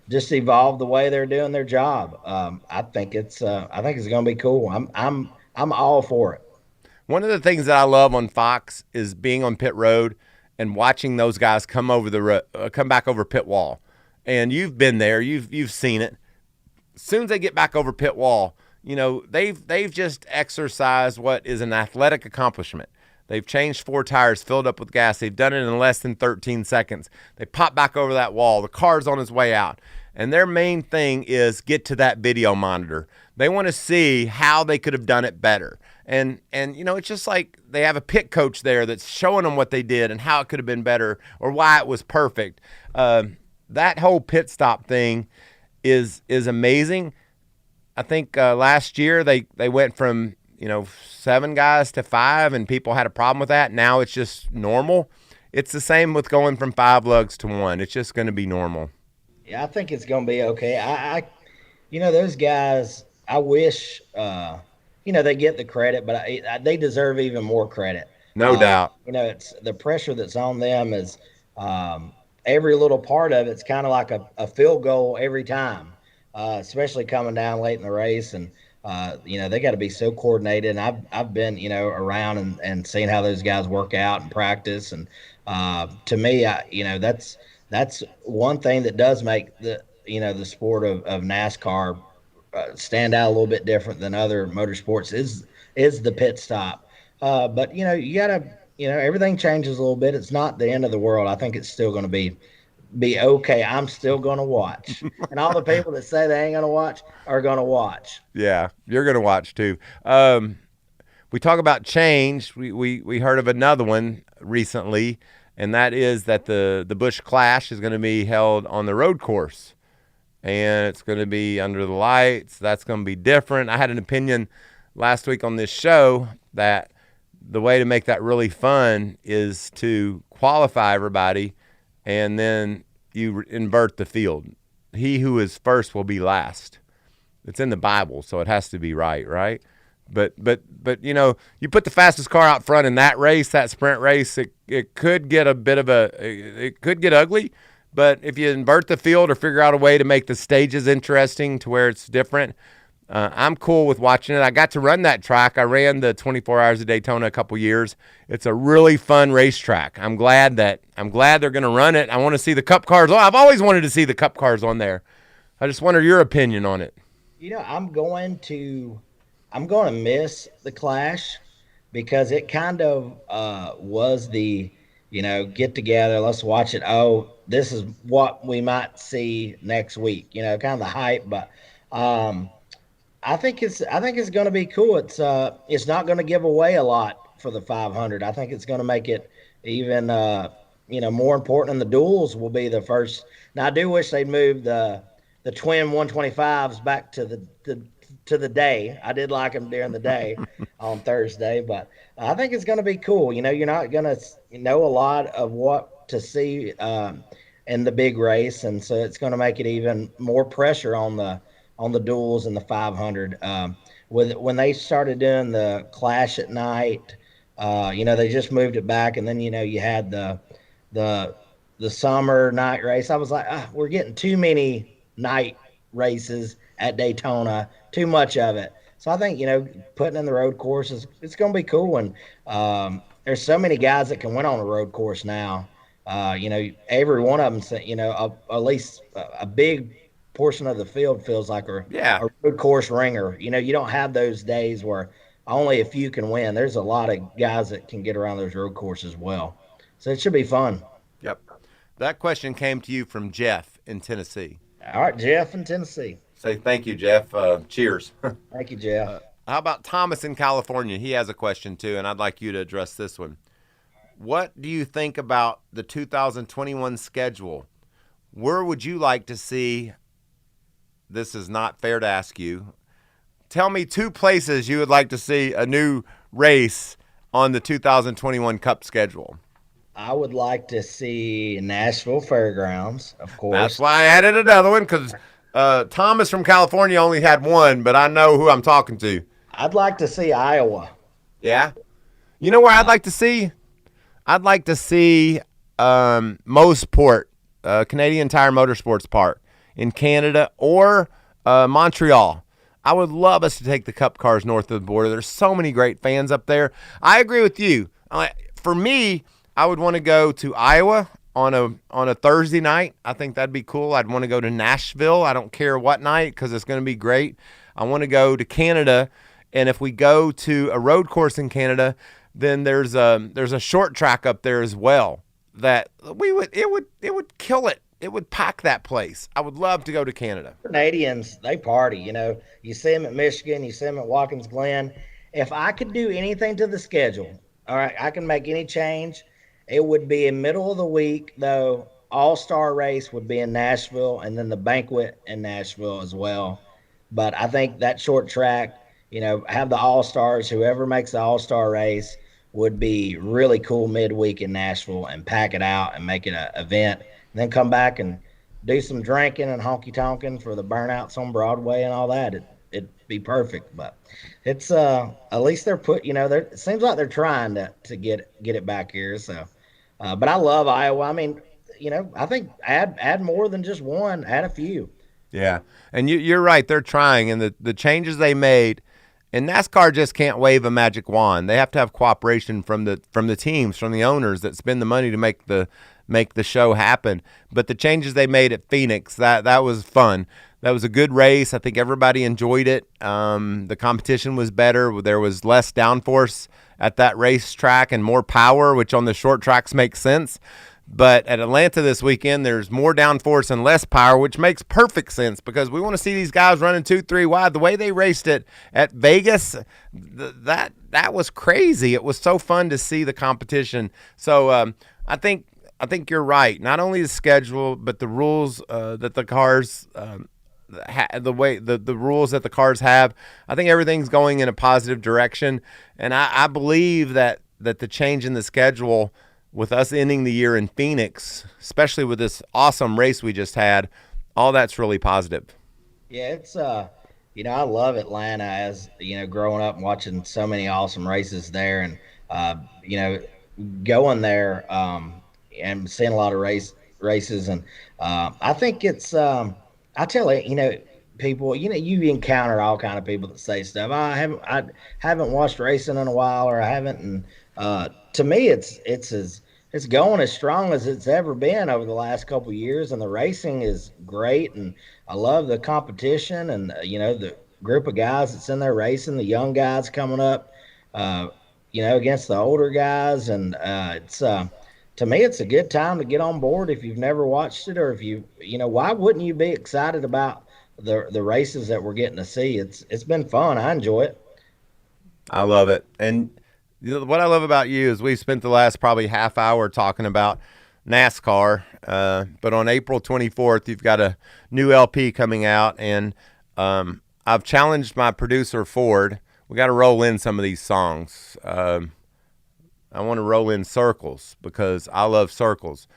just evolve the way they're doing their job. I think it's going to be cool. I'm all for it. One of the things that I love on Fox is being on pit road and watching those guys come back over pit wall. And you've been there, you've seen it. As soon as they get back over pit wall, they've just exercised what is an athletic accomplishment. They've changed 4 tires, filled up with gas. They've done it in less than 13 seconds. They pop back over that wall. The car's on its way out. And their main thing is get to that video monitor. They want to see how they could have done it better. And it's just like they have a pit coach there that's showing them what they did and how it could have been better or why it was perfect. That whole pit stop thing is amazing. I think last year they went from 7 guys to 5, and people had a problem with that. Now it's just normal. It's the same with going from 5 lugs to 1. It's just going to be normal. Yeah, I think it's going to be okay. Those guys, I wish, they get the credit, but they deserve even more credit. No doubt. It's the pressure that's on them is every little part of it's kind of like a field goal every time, especially coming down late in the race. And, they got to be so coordinated. And I've been, around and seen how those guys work out and practice. And to me, that's one thing that does make the sport of NASCAR stand out a little bit different than other motorsports is the pit stop. But you gotta, everything changes a little bit. It's not the end of the world. I think it's still going to be okay. I'm still going to watch, and all the people that say they ain't going to watch are going to watch. Yeah, you're going to watch too. We talk about change. We heard of another one recently, and that is that the Busch Clash is going to be held on the road course. And it's going to be under the lights. That's going to be different. I had an opinion last week on this show that the way to make that really fun is to qualify everybody, and then you invert the field. He who is first will be last. It's in the Bible, so it has to be right? But you put the fastest car out front in that race, that sprint race, it could get it could get ugly. But if you invert the field or figure out a way to make the stages interesting to where it's different, I'm cool with watching it. I got to run that track. I ran the 24 Hours of Daytona a couple years. It's a really fun racetrack. I'm glad they're going to run it. I want to see the Cup cars. I've always wanted to see the Cup cars on there. I just wonder your opinion on it. I'm going to miss the Clash because it kind of was the get together, let's watch it. Oh, this is what we might see next week. Kind of the hype, but I think it's going to be cool. It's not going to give away a lot for the 500. I think it's going to make it even more important. And the duels will be the first. Now I do wish they'd move the twin 125s back to the day. I did like them during the day on Thursday, but I think it's going to be cool. You're not going to know a lot of what to see in the big race, and so it's going to make it even more pressure on the duels and the 500. When they started doing the Clash at night, they just moved it back, and then you had the summer night race. I was like, we're getting too many night races at Daytona, too much of it. So I think, putting in the road courses, it's going to be cool. And there's so many guys that can win on a road course now. Every one of them, at least a big portion of the field feels like a road course ringer. You don't have those days where only a few can win. There's a lot of guys that can get around those road courses well. So it should be fun. Yep. That question came to you from Jeff in Tennessee. All right, Jeff in Tennessee. Say thank you, Jeff. Cheers. Thank you, Jeff. How about Thomas in California? He has a question too, and I'd like you to address this one. What do you think about the 2021 schedule? Where would you like to see? This is not fair to ask you. Tell me 2 places you would like to see a new race on the 2021 Cup schedule. I would like to see Nashville Fairgrounds, of course. That's why I added another one, because Thomas from California only had one, but I know who I'm talking to. I'd like to see Iowa. Yeah? You know where I'd like to see? I'd like to see Moseport, Canadian Tire Motorsports Park in Canada, or Montreal. I would love us to take the Cup cars north of the border. There's so many great fans up there. I agree with you. For me, I would want to go to Iowa on a Thursday night. I think that'd be cool. I'd want to go to Nashville. I don't care what night because it's going to be great. I want to go to Canada, and if we go to a road course in Canada, then there's a short track up there as well that it would kill it. It would pack that place. I would love to go to Canada. Canadians, they party. You see them at Michigan, you see them at Watkins Glen. If I could do anything to the schedule, all right, I can make any change. It would be in middle of the week, though. All-star race would be in Nashville, and then the banquet in Nashville as well. But I think that short track, have the all-stars. Whoever makes the all-star race would be really cool midweek in Nashville, and pack it out and make it an event. And then come back and do some drinking and honky-tonking for the burnouts on Broadway and all that. It'd be perfect. But it's at least they're it seems like they're trying to get it back here. So, but I love Iowa. I mean, I think add more than just one, add a few. Yeah, and you're right. They're trying, and the changes they made, and NASCAR just can't wave a magic wand. They have to have cooperation from the teams, from the owners that spend the money to make the show happen. But the changes they made at Phoenix, that was fun. That was a good race. I think everybody enjoyed it. The competition was better. There was less downforce at that racetrack and more power, which on the short tracks makes sense. But at Atlanta this weekend, there's more downforce and less power, which makes perfect sense because we want to see these guys running 2-3 wide. The way they raced it at Vegas, that was crazy. It was so fun to see the competition. So I think you're right. Not only the schedule, but the rules that the cars the rules that the cars have. I think everything's going in a positive direction, and I believe that the change in the schedule, with us ending the year in Phoenix, especially with this awesome race we just had, all that's really positive. Yeah, it's I love Atlanta, as growing up and watching so many awesome races there, and going there and seeing a lot of races, and I think it's I tell people, you encounter all kind of people that say stuff. I haven't watched racing in a while, or I haven't, and to me, it's going as strong as it's ever been over the last couple of years, and the racing is great, and I love the competition, and the group of guys that's in there racing, the young guys coming up, against the older guys, and it's to me, it's a good time to get on board if you've never watched it, or if why wouldn't you be excited about the races that we're getting to see? It's been fun. I enjoy it. I love it. And what I love about you is we spent the last probably half hour talking about NASCAR, but on April 24th, you've got a new LP coming out, and I've challenged my producer, Ford. We got to roll in some of these songs. I want to roll in Circles because I love Circles.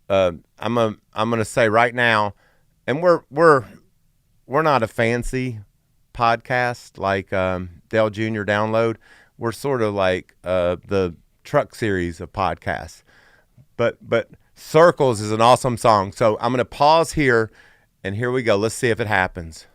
I'm gonna say right now, and we're not a fancy podcast like Dale Jr. Download. We're sort of like the truck series of podcasts. But Circles is an awesome song. So I'm gonna pause here, and here we go. Let's see if it happens.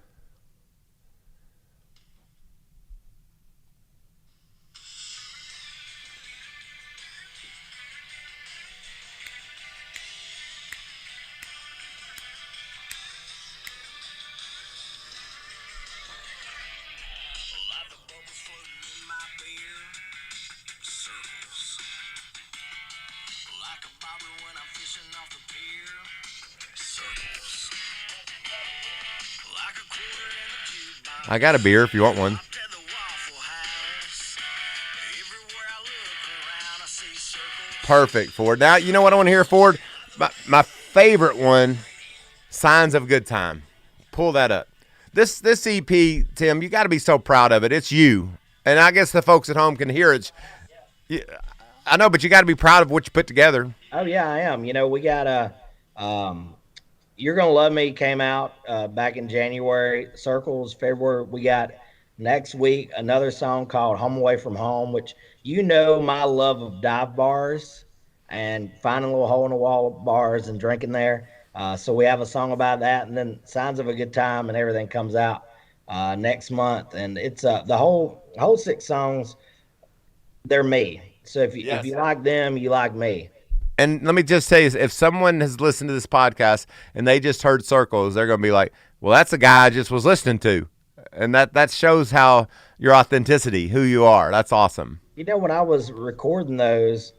I got a beer if you want one. Perfect, Ford. Now, you know what I want to hear, Ford? My favorite one, Signs of a Good Time. Pull that up. This EP, Tim, you got to be so proud of it. It's you. And I guess the folks at home can hear it. I know, but you got to be proud of what you put together. Oh, yeah, I am. We got You're Gonna Love Me came out back in January. Circles, February. We got Next week, another song called Home Away from Home, which my love of dive bars and finding a little hole in the wall bars and drinking there. So we have a song about that, and then Signs of a Good Time and everything comes out next month, and it's the whole 6 songs. They're me. So if Yes. you like them, you like me. And let me just say, if someone has listened to this podcast and they just heard Circles, they're going to be like, well, that's a guy I just was listening to. And that shows how your authenticity, who you are. That's awesome. When I was recording those,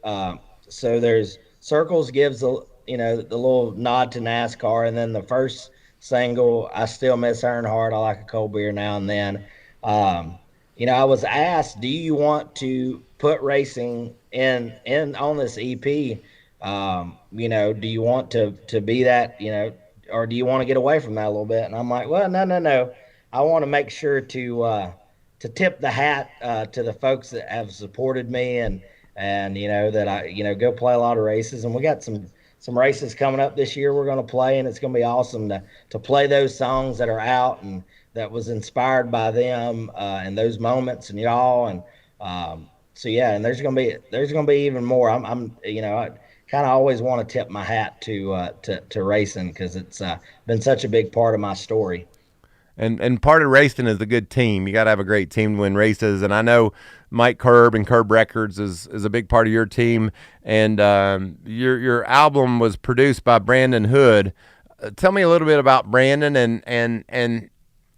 so there's Circles gives the little nod to NASCAR, and then the first single, I Still Miss Earnhardt, I Like a Cold Beer Now and Then. Um, I was asked, do you want to put racing in on this EP? Do you want to be that, or do you want to get away from that a little bit? And I'm like, well, no, no, no. I want to make sure to tip the hat to the folks that have supported me, and that I go play a lot of races, and we got some races coming up this year we're going to play, and it's going to be awesome to play those songs that are out and that was inspired by them and those moments and y'all, and so yeah, and there's gonna be even more. I kind of always want to tip my hat to racing, because it's been such a big part of my story. And part of racing is a good team. You got to have a great team to win races. And I know Mike Curb and Curb Records is a big part of your team. And your album was produced by Brandon Hood. Tell me a little bit about Brandon and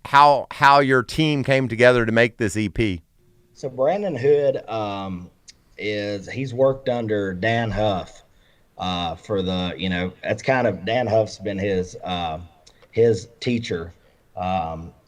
how your team came together to make this EP. So Brandon Hood he's worked under Dan Huff for that's kind of Dan Huff's been his teacher.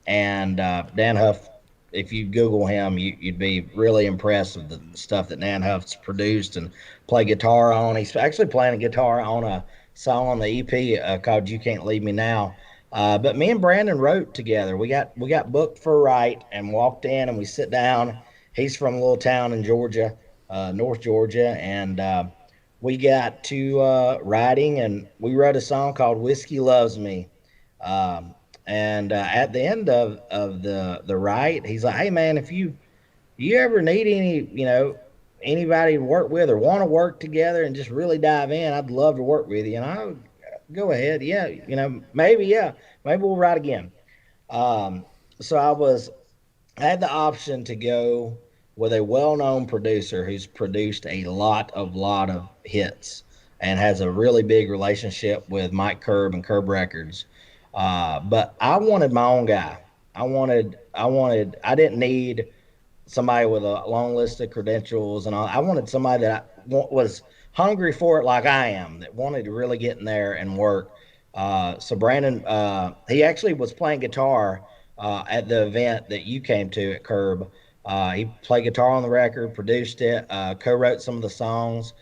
And Dan Huff, if you Google him, you'd be really impressed with the stuff that Dan Huff's produced and play guitar on. He's actually playing a guitar on a song on the EP called "You Can't Leave Me Now." But me and Brandon wrote together. We got booked for a write and walked in, and we sit down. He's from a little town in Georgia, North Georgia, and we got to writing, and we wrote a song called "Whiskey Loves Me." And at the end of the write, he's like, "Hey man, if you ever need anybody to work with or want to work together and just really dive in, I'd love to work with you." And I would go ahead, yeah, maybe we'll write again. So I had the option to go with a well-known producer who's produced a lot of hits and has a really big relationship with Mike Curb and Curb Records. But I wanted my own guy. I didn't need somebody with a long list of credentials and all. I wanted somebody that was hungry for it like I am, that wanted to really get in there and work. So Brandon, he actually was playing guitar at the event that you came to at Curb. He played guitar on the record, produced it, co-wrote some of the songs.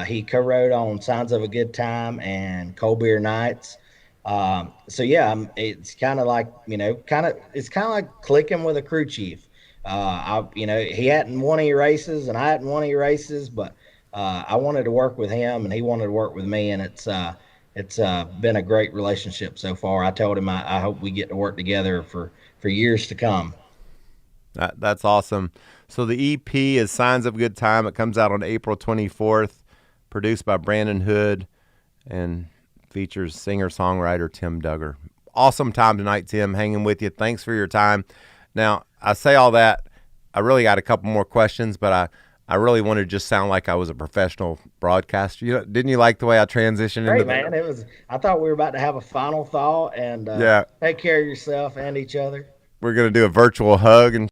He co-wrote on Signs of a Good Time and Cold Beer Nights. So yeah, it's kind of like, it's kind of like clicking with a crew chief. He hadn't won any races and I hadn't won any races, but I wanted to work with him and he wanted to work with me, and it's been a great relationship so far. I told him I hope we get to work together for years to come. That's awesome. So the EP is Signs of a Good Time. It comes out on April 24th, produced by Brandon Hood, and features singer-songwriter Tim Duggar. Awesome time tonight, Tim, hanging with you. Thanks for your time. Now, I say all that. I really got a couple more questions, but I really wanted to just sound like I was a professional broadcaster. Didn't you like the way I transitioned? Great, man. I thought we were about to have a final thought and take care of yourself and each other. We're going to do a virtual hug.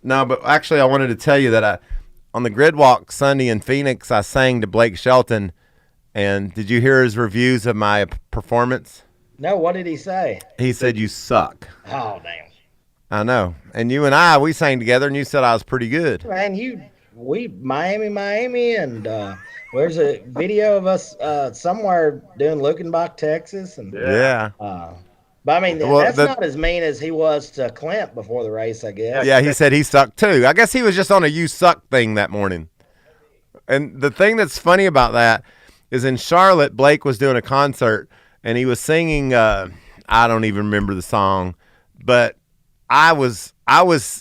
No, but actually I wanted to tell you that on the grid walk Sunday in Phoenix, I sang to Blake Shelton. And did you hear his reviews of my performance? No, what did he say? He said, "You suck." Oh, damn. I know. And you and we sang together, and you said I was pretty good. Man, we Miami, and there's a video of us somewhere doing Luckenbach, Texas. And yeah. But I mean, that's not as mean as he was to Clint before the race, I guess. Yeah, he said he sucked too. I guess he was just on a "you suck" thing that morning. And the thing that's funny about that is in Charlotte, Blake was doing a concert, and he was singing, I don't even remember the song, but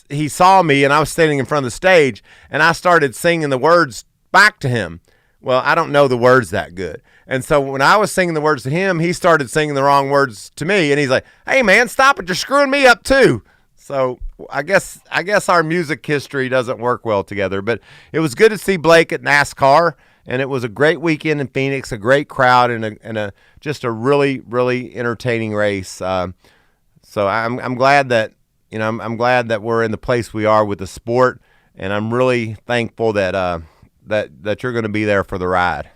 he saw me and I was standing in front of the stage and I started singing the words back to him. Well, I don't know the words that good. And so when I was singing the words to him, he started singing the wrong words to me. And he's like, hey, man, stop it. You're screwing me up, too. So I guess our music history doesn't work well together. But it was good to see Blake at NASCAR. And it was a great weekend in Phoenix, a great crowd, and just a really, really entertaining race. So I'm glad that, I'm glad that we're in the place we are with the sport. And I'm really thankful that that you're going to be there for the ride.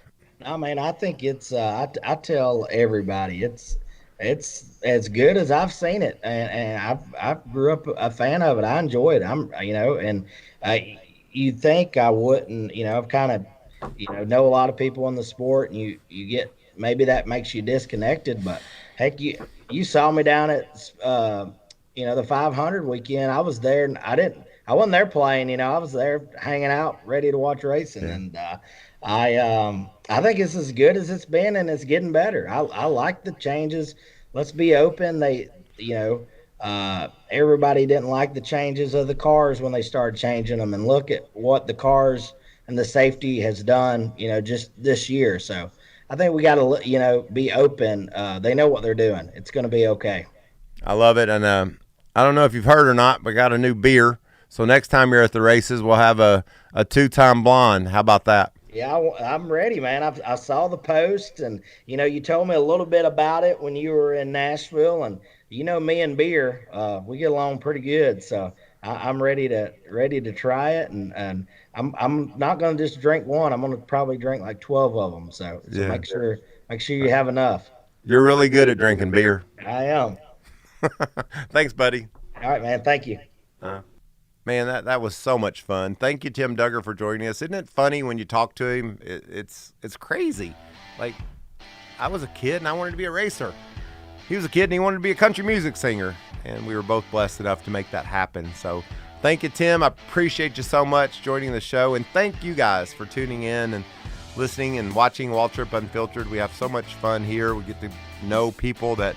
I mean, I think it's I tell everybody it's as good as I've seen it, and I grew up a fan of it. I enjoy it. You think I wouldn't, I've kind of know a lot of people in the sport, and you get, maybe that makes you disconnected, but heck, you saw me down at the 500 weekend. I was there, and I wasn't there playing, I was there hanging out, ready to watch racing. Yeah. And I think it's as good as it's been, and it's getting better. I like the changes. Let's be open. Everybody didn't like the changes of the cars when they started changing them, and look at what the cars and the safety has done, just this year. So I think we got to, be open. They know what they're doing. It's going to be okay. I love it. And I don't know if you've heard or not, but got a new beer. So next time you're at the races, we'll have a 2-time blonde. How about that? Yeah, I'm ready, man. I saw the post, and you told me a little bit about it when you were in Nashville, and me and beer, we get along pretty good. So I'm ready to try it, and I'm not going to just drink one. I'm going to probably drink like 12 of them. So yeah. Make sure you have enough. You're really good at drinking beer. I am. Thanks, buddy. All right, man. Thank you. Man, that was so much fun. Thank you, Tim Duggar, for joining us. Isn't it funny when you talk to him? It's crazy. Like, I was a kid and I wanted to be a racer. He was a kid and he wanted to be a country music singer. And we were both blessed enough to make that happen. So thank you, Tim. I appreciate you so much joining the show. And thank you guys for tuning in and listening and watching Waltrip Unfiltered. We have so much fun here. We get to know people that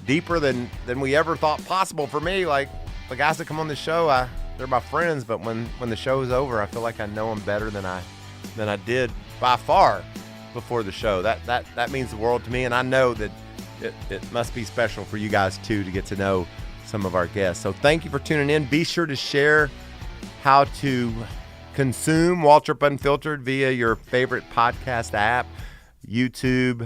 deeper than we ever thought possible. For me, like, the guys that come on the show, they're my friends, but when the show is over, I feel like I know them better than I did by far before the show. That means the world to me, and I know that it must be special for you guys too to get to know some of our guests. So thank you for tuning in. Be sure to share how to consume Waltrip Unfiltered via your favorite podcast app, YouTube,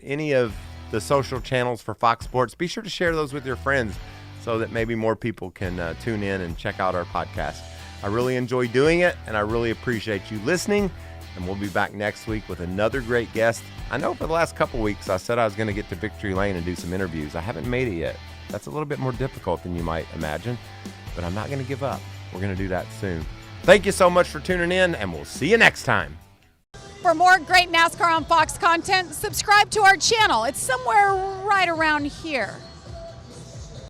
any of the social channels for Fox Sports. Be sure to share those with your friends, so that maybe more people can tune in and check out our podcast. I really enjoy doing it, and I really appreciate you listening, and we'll be back next week with another great guest. I know for the last couple weeks I said I was going to get to Victory Lane and do some interviews. I haven't made it yet. That's a little bit more difficult than you might imagine, but I'm not going to give up. We're going to do that soon. Thank you so much for tuning in, and we'll see you next time. For more great NASCAR on Fox content, subscribe to our channel. It's somewhere right around here.